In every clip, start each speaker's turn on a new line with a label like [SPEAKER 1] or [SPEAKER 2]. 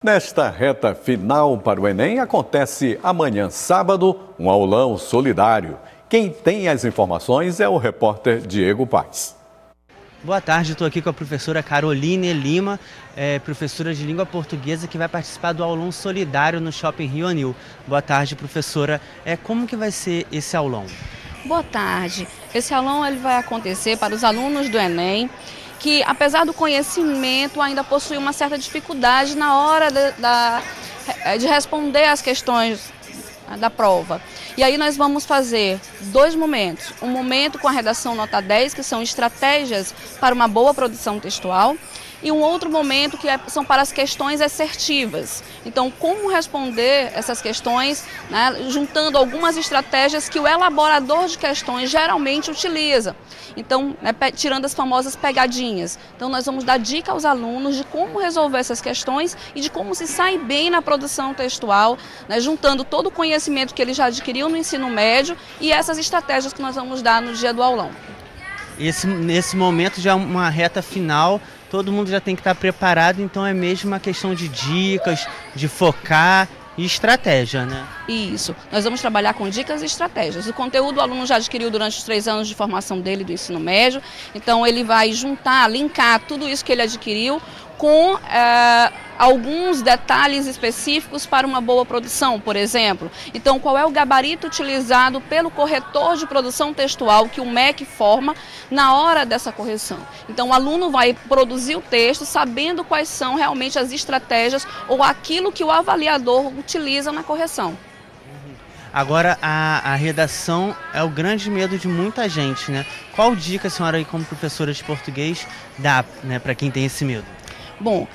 [SPEAKER 1] Nesta reta final para o Enem, acontece amanhã, sábado, um aulão solidário. Quem tem as informações é o repórter Diego Paes.
[SPEAKER 2] Boa tarde, estou aqui com a professora Caroline Lima, professora de língua portuguesa, que vai participar do aulão solidário no Shopping Rio Anil. Boa tarde, professora. Como que vai ser esse aulão?
[SPEAKER 3] Boa tarde. Esse aulão ele vai acontecer para os alunos do Enem, que apesar do conhecimento ainda possuem uma certa dificuldade na hora de responder às questões da prova. E aí nós vamos fazer dois momentos. Um momento com a redação nota 10, que são estratégias para uma boa produção textual, e um outro momento que são para as questões assertivas. Então, como responder essas questões, né, juntando algumas estratégias que o elaborador de questões geralmente utiliza. Então, tirando as famosas pegadinhas. Então, nós vamos dar dica aos alunos de como resolver essas questões e de como se sai bem na produção textual, né, juntando todo o conhecimento que ele já adquiriu no ensino médio e essas estratégias que nós vamos dar no dia do aulão.
[SPEAKER 2] Nesse momento já é uma reta final, todo mundo já tem que estar preparado, então é mesmo uma questão de dicas, de focar e estratégia, né?
[SPEAKER 3] Isso, nós vamos trabalhar com dicas e estratégias. O conteúdo o aluno já adquiriu durante os 3 anos de formação dele do ensino médio, então ele vai juntar, linkar tudo isso que ele adquiriu com alguns detalhes específicos para uma boa produção, por exemplo. Então, qual é o gabarito utilizado pelo corretor de produção textual que o MEC forma na hora dessa correção? Então, o aluno vai produzir o texto sabendo quais são realmente as estratégias ou aquilo que o avaliador utiliza na correção.
[SPEAKER 2] Agora, a redação é o grande medo de muita gente, né? Qual dica a senhora aí, como professora de português, dá, né, para quem tem esse medo?
[SPEAKER 3] Bom,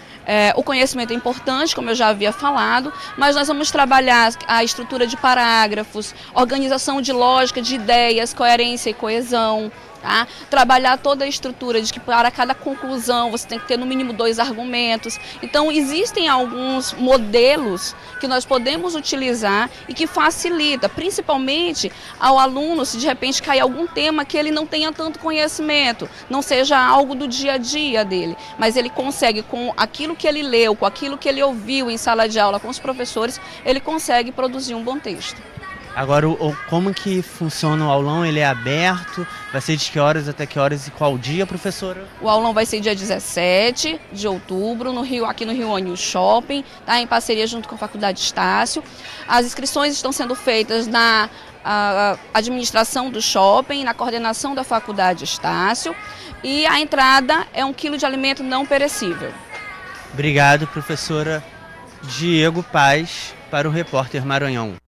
[SPEAKER 3] o conhecimento é importante, como eu já havia falado, mas nós vamos trabalhar a estrutura de parágrafos, organização de lógica, de ideias, coerência e coesão. Tá? Trabalhar toda a estrutura de que para cada conclusão você tem que ter no mínimo 2 argumentos. Então existem alguns modelos que nós podemos utilizar e que facilita, principalmente ao aluno, se de repente cair algum tema que ele não tenha tanto conhecimento, não seja algo do dia a dia dele, mas ele consegue, com aquilo que ele leu, com aquilo que ele ouviu em sala de aula com os professores, ele consegue produzir um bom texto.
[SPEAKER 2] Agora, como que funciona o aulão? Ele é aberto? Vai ser de que horas até que horas e qual dia, professora?
[SPEAKER 3] O aulão vai ser dia 17 de outubro, aqui no Rio Anil Shopping, tá? Em parceria junto com a Faculdade Estácio. As inscrições estão sendo feitas na administração do shopping, na coordenação da Faculdade Estácio. E a entrada é 1 quilo de alimento não perecível.
[SPEAKER 2] Obrigado, professora Diego Paes, para o repórter Maranhão.